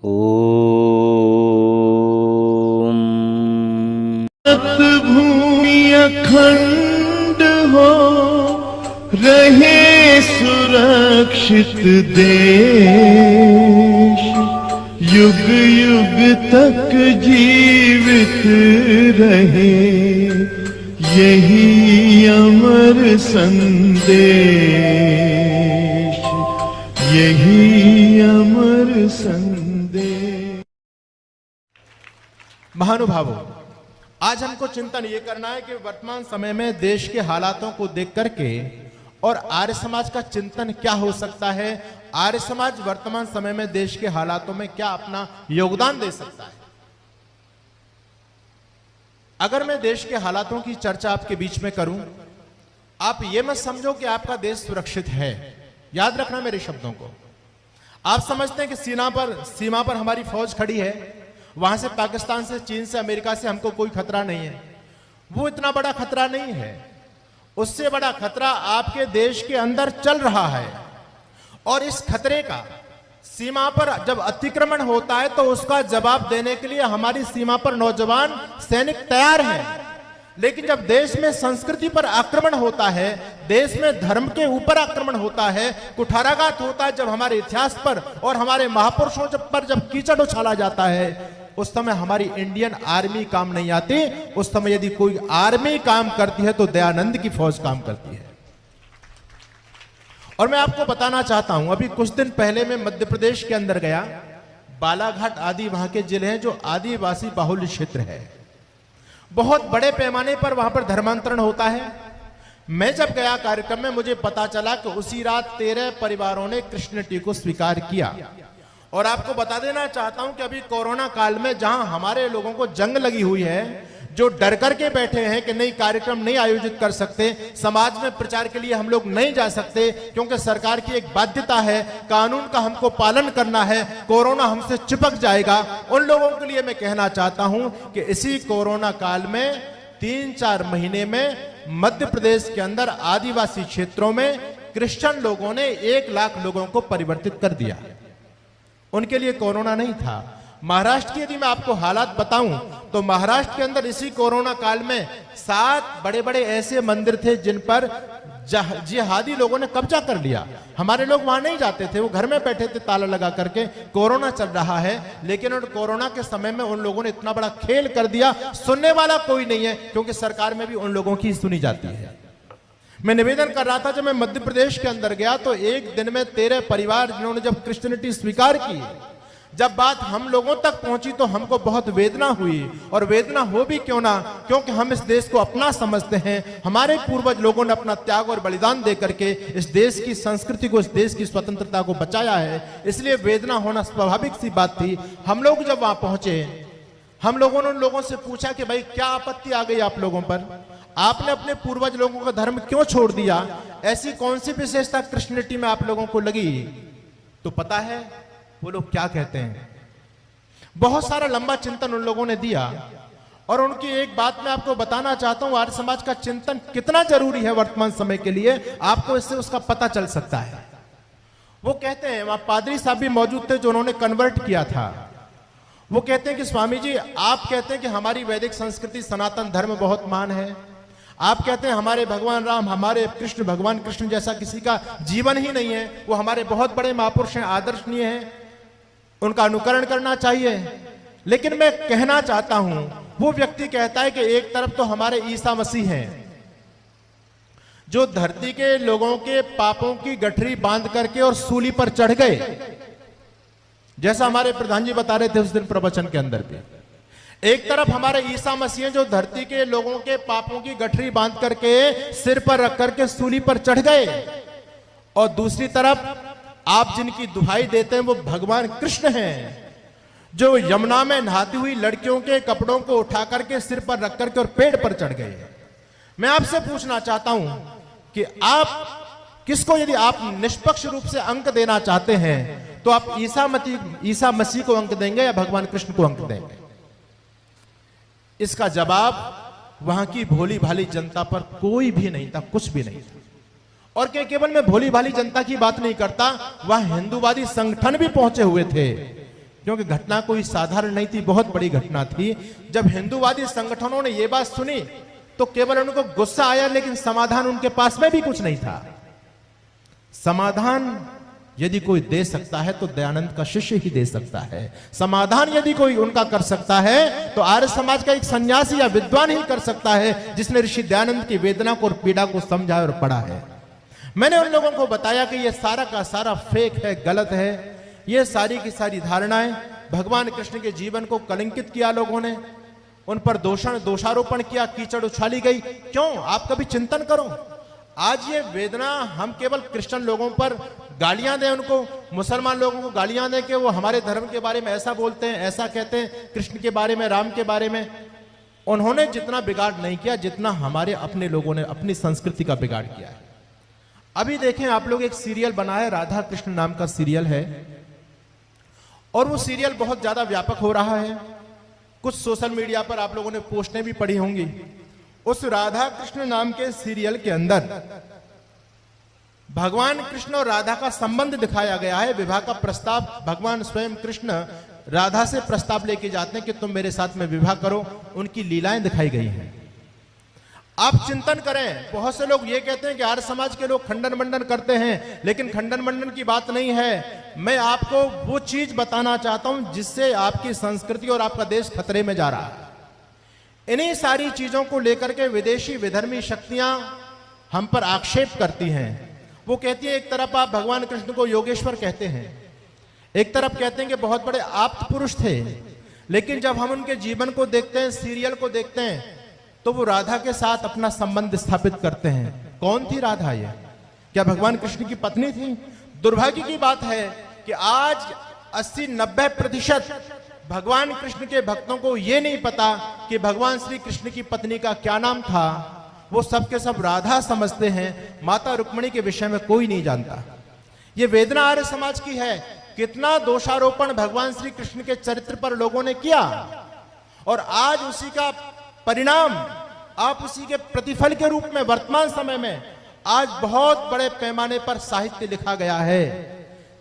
ओम। भूमि अखंड हो रहे सुरक्षित देश, युग युग तक जीवित रहे यही अमर संदेश, यही अमर संदेश। महानुभावों, आज हमको चिंतन ये करना है कि वर्तमान समय में देश के हालातों को देख करके और आर्य समाज का चिंतन क्या हो सकता है, आर्य समाज वर्तमान समय में देश के हालातों में क्या अपना योगदान दे सकता है। अगर मैं देश के हालातों की चर्चा आपके बीच में करूं, आप ये मत समझो कि आपका देश सुरक्षित है। याद रखना मेरे शब्दों को। आप समझते हैं कि सीमा पर हमारी फौज खड़ी है, वहां से पाकिस्तान से, चीन से, अमेरिका से हमको कोई खतरा नहीं है। वो इतना बड़ा खतरा नहीं है। उससे बड़ा खतरा आपके देश के अंदर चल रहा है, और इस खतरे का सीमा पर जब अतिक्रमण होता है तो उसका जवाब देने के लिए हमारी सीमा पर नौजवान सैनिक तैयार हैं। लेकिन जब देश में संस्कृति पर आक्रमण होता है, देश में धर्म के ऊपर आक्रमण होता है, कुठाराघात होता है, जब हमारे इतिहास पर और हमारे महापुरुषों पर जब कीचड़ उछाला जाता है, उस समय हमारी इंडियन आर्मी काम नहीं आती। उस समय यदि कोई आर्मी काम करती है तो दयानंद की फौज काम करती है। और मैं आपको बताना चाहता हूं, अभी कुछ दिन पहले मैं मध्य प्रदेश के अंदर गया। बालाघाट आदि वहां के जिले हैं जो आदिवासी बाहुल्य क्षेत्र है। बहुत बड़े पैमाने पर वहां पर धर्मांतरण होता है। मैं जब गया कार्यक्रम में, मुझे पता चला कि उसी रात 13 परिवारों ने क्रिश्चियनिटी को स्वीकार किया। और आपको बता देना चाहता हूं कि अभी कोरोना काल में जहां हमारे लोगों को जंग लगी हुई है, जो डर करके बैठे हैं कि नहीं कार्यक्रम नहीं आयोजित कर सकते, समाज में प्रचार के लिए हम लोग नहीं जा सकते क्योंकि सरकार की एक बाध्यता है, कानून का हमको पालन करना है, कोरोना हमसे चिपक जाएगा। उन लोगों के लिए मैं कहना चाहता हूं कि इसी कोरोना काल में 3-4 महीने में मध्य प्रदेश के अंदर आदिवासी क्षेत्रों में क्रिश्चियन लोगों ने 1 लाख लोगों को परिवर्तित कर दिया। उनके लिए कोरोना नहीं था। महाराष्ट्र की यदि मैं आपको हालात बताऊं तो महाराष्ट्र के अंदर इसी कोरोना काल में 7 बड़े बड़े ऐसे मंदिर थे जिन पर जिहादी लोगों ने कब्जा कर लिया। हमारे लोग वहां नहीं जाते थे, वो घर में बैठे थे ताला लगा करके। कोरोना चल रहा है, लेकिन उन कोरोना के समय में उन लोगों ने इतना बड़ा खेल कर दिया, सुनने वाला कोई नहीं है, क्योंकि सरकार में भी उन लोगों की सुनी जाती है। मैं निवेदन कर रहा था, जब मैं मध्य प्रदेश के अंदर गया तो एक दिन में 13 परिवार जिन्होंने जब क्रिश्चियनिटी स्वीकार की, जब बात हम लोगों तक पहुंची तो हमको बहुत वेदना हुई। और वेदना हो भी क्यों ना, क्योंकि हम इस देश को अपना समझते हैं। हमारे पूर्वज लोगों ने अपना त्याग और बलिदान दे करके इस देश की संस्कृति को, इस देश की स्वतंत्रता को बचाया है, इसलिए वेदना होना स्वाभाविक सी बात थी। हम लोग जब वहां पहुंचे, हम लोगों ने उन लोगों से पूछा कि भाई क्या आपत्ति आ गई आप लोगों पर, आपने अपने पूर्वज लोगों का धर्म क्यों छोड़ दिया, ऐसी कौन सी विशेषता क्रिश्चियनिटी में आप लोगों को लगी? तो पता है वो लोग क्या कहते हैं? बहुत सारा लंबा चिंतन उन लोगों ने दिया। और उनकी एक बात मैं आपको बताना चाहता हूं, आर्य समाज का चिंतन कितना जरूरी है वर्तमान समय के लिए, आपको इससे उसका पता चल सकता है। वो कहते हैं, वहां पादरी साहब भी मौजूद थे जो उन्होंने कन्वर्ट किया था। वो कहते हैं कि स्वामी जी, आप कहते हैं कि हमारी वैदिक संस्कृति सनातन धर्म बहुत महान है, आप कहते हैं हमारे भगवान राम, हमारे कृष्ण, भगवान कृष्ण जैसा किसी का जीवन ही नहीं है, वो हमारे बहुत बड़े महापुरुष हैं, आदर्शनीय हैं, उनका अनुकरण करना चाहिए। लेकिन मैं कहना चाहता हूं, वो व्यक्ति कहता है कि एक तरफ तो हमारे ईसा मसीह हैं जो धरती के लोगों के पापों की गठरी बांध करके और सूली पर चढ़ गए, जैसा हमारे प्रधान जी बता रहे थे उस दिन प्रवचन के अंदर भी। एक तरफ हमारे ईसा मसीह जो धरती के लोगों के पापों की गठरी बांध करके सिर पर रख करके सूली पर चढ़ गए, और दूसरी तरफ आप जिनकी दुहाई देते हैं वो भगवान कृष्ण हैं जो यमुना में नहाती हुई लड़कियों के कपड़ों को उठा करके सिर पर रख करके और पेड़ पर चढ़ गए। मैं आपसे पूछना चाहता हूं कि आप किसको, यदि आप निष्पक्ष रूप से अंक देना चाहते हैं तो आप ईसा मसीह को अंक देंगे या भगवान कृष्ण को अंक देंगे? इसका जवाब वहां की भोली भाली जनता पर कोई भी नहीं था, कुछ भी नहीं था। और केवल मैं भोली भाली जनता की बात नहीं करता, वहां हिंदूवादी संगठन भी पहुंचे हुए थे क्योंकि घटना कोई साधारण नहीं थी, बहुत बड़ी घटना थी। जब हिंदूवादी संगठनों ने यह बात सुनी तो केवल उनको गुस्सा आया, लेकिन समाधान उनके पास में भी कुछ नहीं था। समाधान यदि कोई दे सकता है तो दयानंद का शिष्य ही दे सकता है। समाधान यदि कोई उनका कर सकता है तो आर्य समाज का एक सन्यासी या विद्वान ही कर सकता है, जिसने ऋषि दयानंद की वेदना को और पीड़ा को समझा और पढ़ा है। मैंने उन लोगों को बताया कि यह सारा का सारा फेक है, गलत है। ये सारी की सारी धारणाएं, भगवान कृष्ण के जीवन को कलंकित किया लोगों ने, उन पर दोषारोपण किया, कीचड़ उछाली गई। क्यों? आप कभी चिंतन करो। आज ये वेदना हम केवल क्रिश्चियन लोगों पर गालियां दें, उनको मुसलमान लोगों को गालियां दें कि वो हमारे धर्म के बारे में ऐसा बोलते हैं, ऐसा कहते हैं, कृष्ण के बारे में, राम के बारे में। उन्होंने जितना बिगाड़ नहीं किया जितना हमारे अपने लोगों ने अपनी संस्कृति का बिगाड़ किया है। अभी देखें आप लोग, एक सीरियल बना है, राधा कृष्ण नाम का सीरियल है, और वो सीरियल बहुत ज्यादा व्यापक हो रहा है। कुछ सोशल मीडिया पर आप लोगों ने पोस्टें भी पढ़ी होंगी। उस राधा कृष्ण नाम के सीरियल के अंदर भगवान कृष्ण और राधा का संबंध दिखाया गया है। विवाह का प्रस्ताव भगवान स्वयं कृष्ण राधा से प्रस्ताव लेके जाते हैं कि तुम मेरे साथ में विवाह करो। उनकी लीलाएं दिखाई गई हैं। आप चिंतन करें, बहुत से लोग ये कहते हैं कि आर्य समाज के लोग खंडन मंडन करते हैं, लेकिन खंडन मंडन की बात नहीं है। मैं आपको वो चीज बताना चाहता हूं जिससे आपकी संस्कृति और आपका देश खतरे में जा रहा है। इन्हीं सारी चीजों को लेकर के विदेशी विधर्मी शक्तियां हम पर आक्षेप करती हैं। वो कहती है, एक तरफ आप भगवान कृष्ण को योगेश्वर कहते हैं, एक तरफ कहते हैं कि बहुत बड़े आप्त पुरुष थे, लेकिन जब हम उनके जीवन को देखते हैं, सीरियल को देखते हैं, तो वो राधा के साथ अपना संबंध स्थापित करते हैं। कौन थी राधा? ये क्या भगवान कृष्ण की पत्नी थी? दुर्भाग्य की बात है कि आज 80-90% भगवान कृष्ण के भक्तों को यह नहीं पता कि भगवान श्री कृष्ण की पत्नी का क्या नाम था। वो सब के सब राधा समझते हैं, माता रुक्मिणी के विषय में कोई नहीं जानता। ये वेदना आर्य समाज की है। कितना दोषारोपण भगवान श्री कृष्ण के चरित्र पर लोगों ने किया, और आज उसी का परिणाम, आप उसी के प्रतिफल के रूप में वर्तमान समय में आज बहुत बड़े पैमाने पर साहित्य लिखा गया है,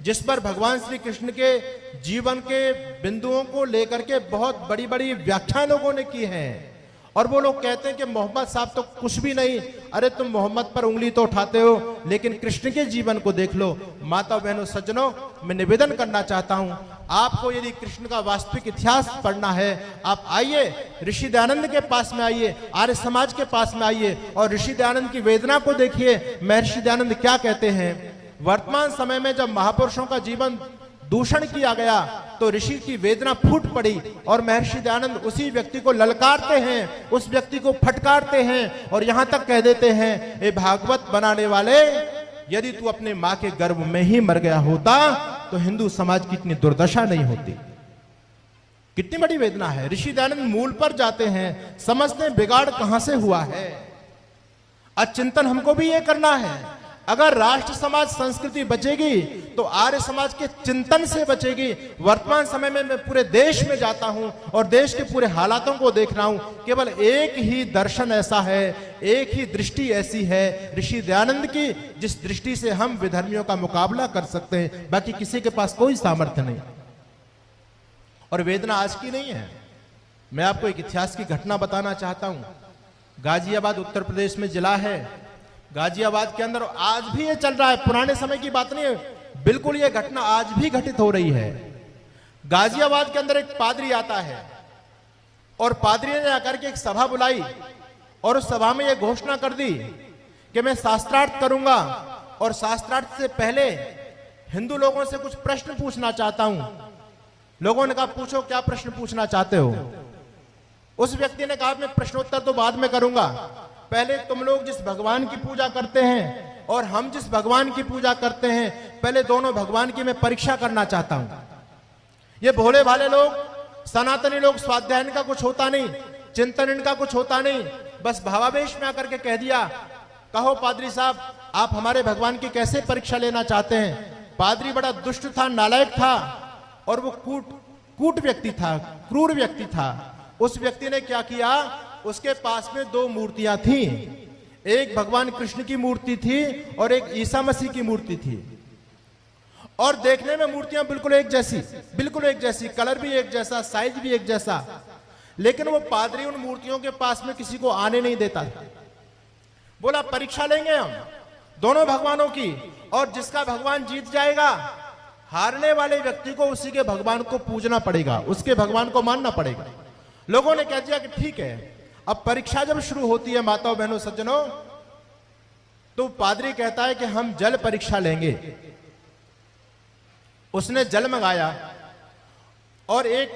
जिस पर भगवान श्री कृष्ण के जीवन के बिंदुओं को लेकर के बहुत बड़ी बड़ी व्याख्या लोगों ने की है। और वो लोग कहते हैं कि मोहम्मद साहब तो कुछ भी नहीं। अरे तुम मोहम्मद पर उंगली तो उठाते हो, लेकिन कृष्ण के जीवन को देख लो। माता बहनों सज्जनों, मैं निवेदन करना चाहता हूं, आपको यदि कृष्ण का वास्तविक इतिहास पढ़ना है, आप आइए ऋषि दयानंद के पास में, आइए आर्य समाज के पास में आइए, और ऋषि दयानंद की वेदना को देखिए। महर्षि दयानंद क्या कहते हैं? वर्तमान समय में जब महापुरुषों का जीवन दूषण किया गया तो ऋषि की वेदना फूट पड़ी, और महर्षि दयानंद उसी व्यक्ति को ललकारते हैं, उस व्यक्ति को फटकारते हैं, और यहां तक कह देते हैं, ए भागवत बनाने वाले, यदि तू अपने मां के गर्भ में ही मर गया होता तो हिंदू समाज की इतनी दुर्दशा नहीं होती। कितनी बड़ी वेदना है। ऋषि दयानंद मूल पर जाते हैं, समझते हैं बिगाड़ कहां से हुआ है। आज चिंतन हमको भी यह करना है। अगर राष्ट्र समाज संस्कृति बचेगी तो आर्य समाज के चिंतन से बचेगी। वर्तमान समय में मैं पूरे देश में जाता हूं और देश के पूरे हालातों को देख रहा हूं। केवल एक ही दर्शन ऐसा है, एक ही दृष्टि ऐसी है ऋषि दयानंद की, जिस दृष्टि से हम विधर्मियों का मुकाबला कर सकते हैं। बाकी किसी के पास कोई सामर्थ्य नहीं। और वेदना आज की नहीं है। मैं आपको एक इतिहास की घटना बताना चाहता हूं। गाजियाबाद उत्तर प्रदेश में जिला है। गाजियाबाद के अंदर आज भी ये चल रहा है, पुराने समय की बात नहीं है, बिल्कुल ये घटना आज भी घटित हो रही है। गाजियाबाद के अंदर एक पादरी आता है, और पादरी ने आकर के एक सभा बुलाई, और उस सभा में यह घोषणा कर दी कि मैं शास्त्रार्थ करूंगा, और शास्त्रार्थ से पहले हिंदू लोगों से कुछ प्रश्न पूछना चाहता हूं। लोगों ने कहा, पूछो, क्या प्रश्न पूछना चाहते हो? उस व्यक्ति ने कहा, मैं प्रश्नोत्तर तो बाद में करूंगा, पहले तुम लोग जिस भगवान की पूजा करते हैं और हम जिस भगवान की पूजा करते हैं, पहले दोनों भगवान की मैं परीक्षा करना चाहता हूं। ये भोले भाले लोग, सनातनी लोग, स्वाध्याय इनका कुछ होता नहीं, चिंतन इनका कुछ होता नहीं, बस भावावेश में आकर के कह दिया, कहो पादरी साहब, आप हमारे भगवान की कैसे परीक्षा लेना चाहते हैं? पादरी बड़ा दुष्ट था, नालायक था, और वो कूट व्यक्ति था, क्रूर व्यक्ति था। उस व्यक्ति ने क्या किया, उसके पास में दो मूर्तियां थी, एक भगवान कृष्ण की मूर्ति थी और एक ईसा मसीह की मूर्ति थी। और देखने में मूर्तियां बिल्कुल एक जैसी, कलर भी एक जैसा, साइज भी एक जैसा। लेकिन वो पादरी उन मूर्तियों के पास में किसी को आने नहीं देता था। बोला परीक्षा लेंगे हम दोनों भगवानों की, और जिसका भगवान जीत जाएगा, हारने वाले व्यक्ति को उसी के भगवान को पूजना पड़ेगा, उसके भगवान को मानना पड़ेगा। लोगों ने कह दिया कि ठीक है। अब परीक्षा जब शुरू होती है माताओं बहनों सज्जनों, तो पादरी कहता है कि हम जल परीक्षा लेंगे। उसने जल मंगाया और एक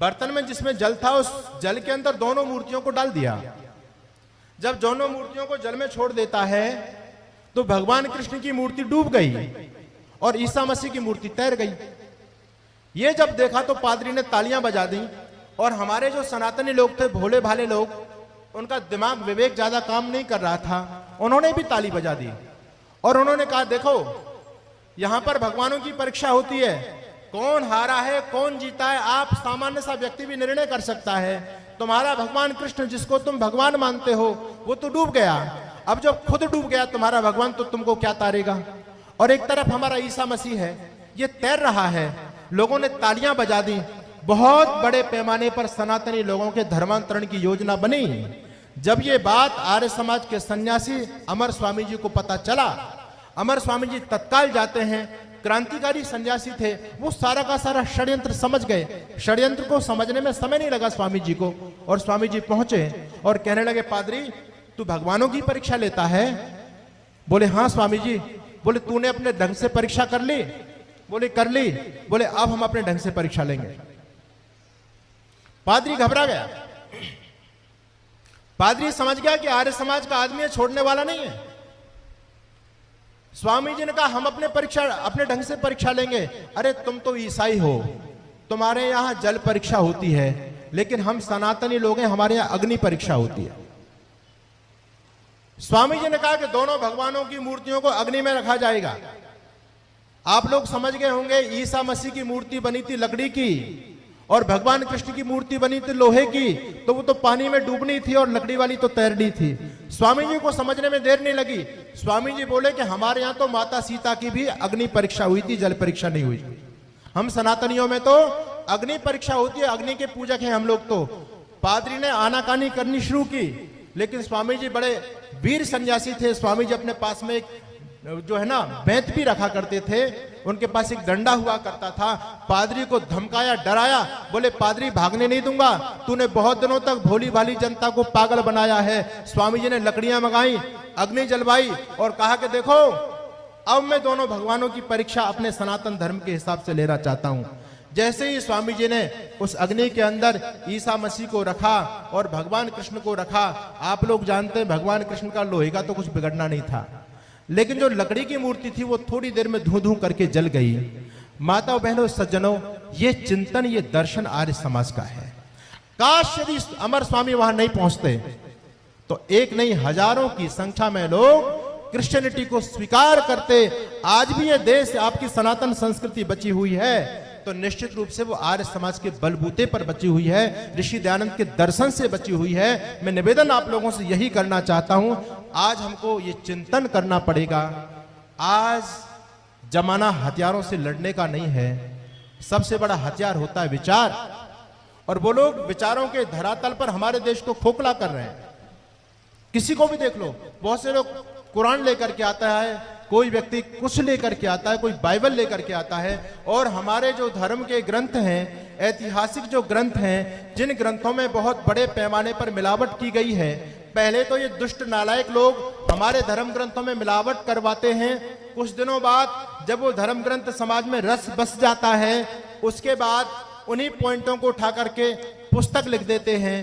बर्तन में जिसमें जल था, उस जल के अंदर दोनों मूर्तियों को डाल दिया। जब दोनों मूर्तियों को जल में छोड़ देता है तो भगवान कृष्ण की मूर्ति डूब गई और ईसा मसीह की मूर्ति तैर गई। ये जब देखा तो पादरी ने तालियां बजा दी, और हमारे जो सनातनी लोग थे, भोले भाले लोग, उनका दिमाग विवेक ज्यादा काम नहीं कर रहा था, उन्होंने भी ताली बजा दी और उन्होंने कहा देखो यहां पर भगवानों की परीक्षा होती है, कौन हारा है कौन जीता है आप सामान्य सा व्यक्ति भी निर्णय कर सकता है। तुम्हारा भगवान कृष्ण जिसको तुम भगवान मानते हो वो तो डूब गया, अब जब खुद डूब गया तुम्हारा भगवान तो तुमको क्या तारेगा। और एक तरफ हमारा ईसा मसीह है, ये तैर रहा है। लोगों ने तालियां बजा दी। बहुत बड़े पैमाने पर सनातनी लोगों के धर्मांतरण की योजना बनी। जब ये बात आर्य समाज के सन्यासी अमर स्वामी जी को पता चला, अमर स्वामी जी तत्काल जाते हैं, क्रांतिकारी सन्यासी थे, वो सारा का सारा षड्यंत्र समझ गए। षड्यंत्र को समझने में समय नहीं लगा स्वामी जी को, और स्वामी जी पहुंचे और कहने लगे पादरी तू भगवानों की परीक्षा लेता है? बोले हाँ स्वामी जी। बोले तूने अपने ढंग से परीक्षा कर ली? बोले कर ली। बोले अब हम अपने ढंग से परीक्षा लेंगे। पादरी घबरा गया। पादरी समझ गया कि आर्य समाज का आदमी छोड़ने वाला नहीं है। स्वामी जी ने कहा हम अपने ढंग से परीक्षा लेंगे। अरे तुम तो ईसाई हो, तुम्हारे यहां जल परीक्षा होती है, लेकिन हम सनातनी लोग हैं, हमारे यहां अग्नि परीक्षा होती है। स्वामी जी ने कहा कि दोनों भगवानों की मूर्तियों को अग्नि में रखा जाएगा। आप लोग समझ गए होंगे, ईसा मसीह की मूर्ति बनी थी लकड़ी की और भगवान कृष्ण की मूर्ति बनी थी लोहे की, तो वो तो पानी में डूबनी थी और लकड़ी वाली तो तैरनी थी। स्वामी जी को समझने में देर नहीं लगी। स्वामी जी बोले कि हमारे यहां तो माता सीता की भी अग्नि परीक्षा हुई थी, जल परीक्षा नहीं हुई। हम सनातनियों में तो अग्नि परीक्षा होती है, अग्नि के पूजक हैं हम लोग। तो पादरी ने आनाकानी करनी शुरू की, लेकिन स्वामी जी बड़े वीर सन्यासी थे। स्वामी जी अपने पास में एक जो है ना बेंत भी रखा करते थे, उनके पास एक डंडा हुआ करता था। पादरी को धमकाया, डराया, बोले पादरी भागने नहीं दूंगा, तूने बहुत दिनों तक भोली भाली जनता को पागल बनाया है। स्वामी जी ने लकड़ियां मंगाई, अग्नि जलवाई और कहा कि देखो अब मैं दोनों भगवानों की परीक्षा अपने सनातन धर्म के हिसाब से लेना चाहता हूं। जैसे ही स्वामी जी ने उस अग्नि के अंदर ईसा मसीह को रखा और भगवान कृष्ण को रखा, आप लोग जानते हैं भगवान कृष्ण का लोहे का तो कुछ बिगड़ना नहीं था, लेकिन जो लकड़ी की मूर्ति थी वो थोड़ी देर में धू धू करके जल गई। माताओं बहनों सज्जनों, ये चिंतन, ये दर्शन आर्य समाज का है। काश यदि अमर स्वामी वहां नहीं पहुंचते तो एक नहीं हजारों की संख्या में लोग क्रिश्चियनिटी को स्वीकार करते। आज भी ये देश आपकी सनातन संस्कृति बची हुई है तो निश्चित रूप से वो आर्य समाज के बलबूते पर बची हुई है, ऋषि दयानंद के दर्शन से बची हुई है। मैं निवेदन आप लोगों से यही करना चाहता हूं, आज हमको ये चिंतन करना पड़ेगा। आज जमाना हथियारों से लड़ने का नहीं है, सबसे बड़ा हथियार होता है विचार, और वो लोग विचारों के धरातल पर हमारे देश को खोखला कर रहे हैं। किसी को भी देख लो, बहुत से लोग कुरान लेकर के आता है, कोई व्यक्ति कुछ लेकर के आता है, कोई बाइबल लेकर के आता है, और हमारे जो धर्म के ग्रंथ हैं, ऐतिहासिक जो ग्रंथ हैं, जिन ग्रंथों में बहुत बड़े पैमाने पर मिलावट की गई है, पहले तो ये दुष्ट नालायक लोग हमारे धर्म ग्रंथों में मिलावट करवाते हैं। कुछ दिनों बाद जब वो धर्म ग्रंथ समाज में रस बस जाता है, उसके बाद उन्हीं पॉइंटों को उठा करके पुस्तक लिख देते हैं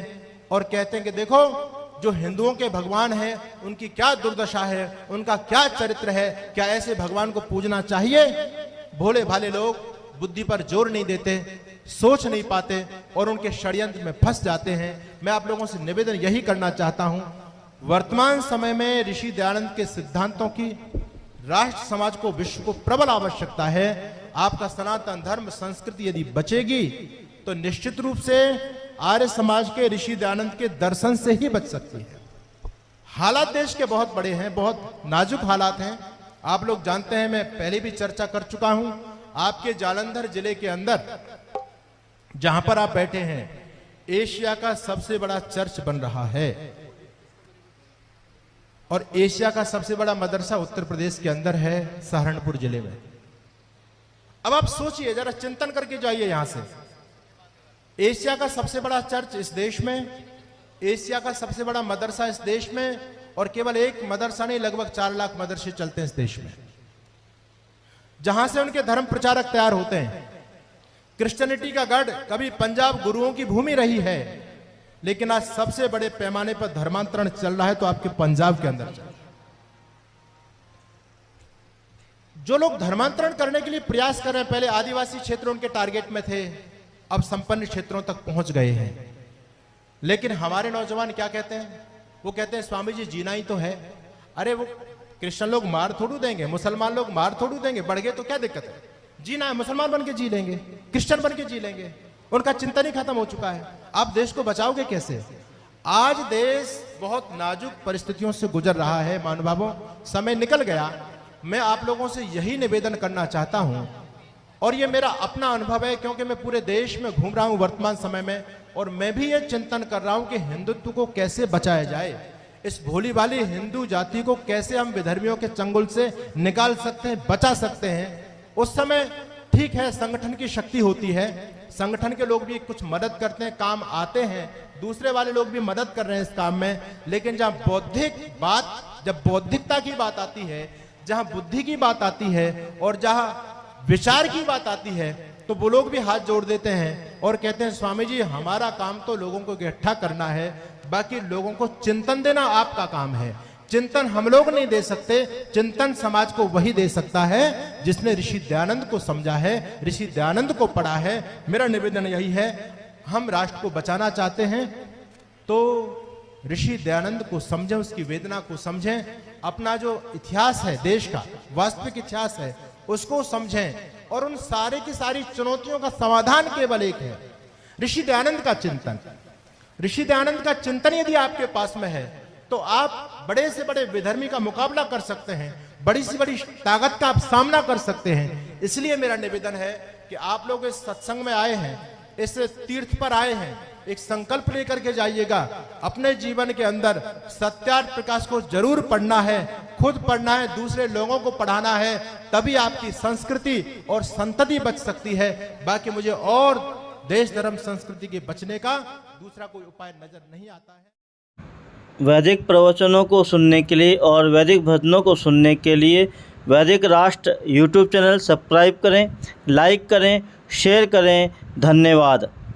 और कहते हैं कि देखो जो हिंदुओं के भगवान हैं उनकी क्या दुर्दशा है, उनका क्या चरित्र है, क्या ऐसे भगवान को पूजना चाहिए। भोले भाले लोग बुद्धि पर जोर नहीं देते, सोच नहीं पाते और उनके षड्यंत्र में फंस जाते हैं। मैं आप लोगों से निवेदन यही करना चाहता हूं, वर्तमान समय में ऋषि दयानंद के सिद्धांतों की राष्ट्र समाज को, विश्व को प्रबल आवश्यकता है। आपका सनातन धर्म संस्कृति यदि बचेगी तो निश्चित रूप से आर्य समाज के ऋषि दयानंद के दर्शन से ही बच सकती है। हालात देश के बहुत बड़े हैं, बहुत नाजुक हालात हैं। आप लोग जानते हैं, मैं पहले भी चर्चा कर चुका हूं, आपके जालंधर जिले के अंदर जहां पर आप बैठे हैं, एशिया का सबसे बड़ा चर्च बन रहा है और एशिया का सबसे बड़ा मदरसा उत्तर प्रदेश के अंदर है, सहारनपुर जिले में। अब आप सोचिए, जरा चिंतन करके जाइए यहां से। एशिया का सबसे बड़ा चर्च इस देश में, एशिया का सबसे बड़ा मदरसा इस देश में, और केवल एक मदरसा नहीं, लगभग 4 लाख मदरसे चलते हैं इस देश में, जहां से उनके धर्म प्रचारक तैयार होते हैं। क्रिश्चियनिटी का गढ़ कभी पंजाब गुरुओं की भूमि रही है, लेकिन आज सबसे बड़े पैमाने पर धर्मांतरण चल रहा है तो आपके पंजाब के अंदर चल रहा है। जो लोग धर्मांतरण करने के लिए प्रयास कर रहे हैं, पहले आदिवासी क्षेत्र उनके टारगेट में थे, अब संपन्न क्षेत्रों तक पहुंच गए हैं। लेकिन हमारे नौजवान क्या कहते हैं? वो कहते हैं स्वामी जी जीना ही तो है। अरे वो क्रिश्चियन लोग मार थोड़ू देंगे, मुसलमान लोग मार थोड़ू देंगे, बढ़ गए तो क्या दिक्कत है? जीना है, मुसलमान बन के जी लेंगे, क्रिश्चियन बन के जी लेंगे। उनका चिंतन ही खत्म हो चुका है। आप देश को बचाओगे कैसे? आज देश बहुत नाजुक परिस्थितियों से गुजर रहा है। महानुभावों, समय निकल गया। मैं आप लोगों से यही निवेदन करना चाहता हूं, और ये मेरा अपना अनुभव है, क्योंकि मैं पूरे देश में घूम रहा हूं वर्तमान समय में, और मैं भी ये चिंतन कर रहा हूं कि हिंदुत्व को कैसे बचाया जाए। इस भोली भाली हिंदू जाति को कैसे हम विधर्मियों के चंगुल से निकाल सकते हैं, बचा सकते हैं। उस समय ठीक है, संगठन की शक्ति होती है, संगठन के लोग भी कुछ मदद करते हैं, काम आते हैं, दूसरे वाले लोग भी मदद कर रहे हैं इस काम में। लेकिन जब बौद्धिकता की बात आती है, जहां बुद्धि की बात आती है, और जहां विचार की बात आती है, तो वो लोग भी हाथ जोड़ देते हैं और कहते हैं स्वामी जी हमारा काम तो लोगों को इकट्ठा करना है, बाकी लोगों को चिंतन देना आपका काम है। चिंतन हम लोग नहीं दे सकते, चिंतन समाज को वही दे सकता है जिसने ऋषि दयानंद को समझा है, ऋषि दयानंद को पढ़ा है। मेरा निवेदन यही है, हम राष्ट्र को बचाना चाहते हैं तो ऋषि दयानंद को समझें, उसकी वेदना को समझें, अपना जो इतिहास है देश का, वास्तविक इतिहास है, उसको समझें, और उन सारे की सारी चुनौतियों का समाधान केवल एक है, ऋषि दयानंद का चिंतन। ऋषि दयानंद का चिंतन यदि आपके पास में है तो आप बड़े से बड़े विधर्मी का मुकाबला कर सकते हैं, बड़ी से बड़ी ताकत का आप सामना कर सकते हैं। इसलिए मेरा निवेदन है कि आप लोग इस सत्संग में आए हैं, इस तीर्थ पर आए हैं, एक संकल्प लेकर के जाइएगा। अपने जीवन के अंदर सत्यार्थ प्रकाश को जरूर पढ़ना है, खुद पढ़ना है, दूसरे लोगों को पढ़ाना है, तभी आपकी संस्कृति और संतति बच सकती है। बाकी मुझे और देश धर्म संस्कृति के बचने का दूसरा कोई उपाय नजर नहीं आता है। वैदिक प्रवचनों को सुनने के लिए और वैदिक भजनों को सुनने के लिए वैदिक राष्ट्र यूट्यूब चैनल सब्सक्राइब करें, लाइक करें, शेयर करें। धन्यवाद।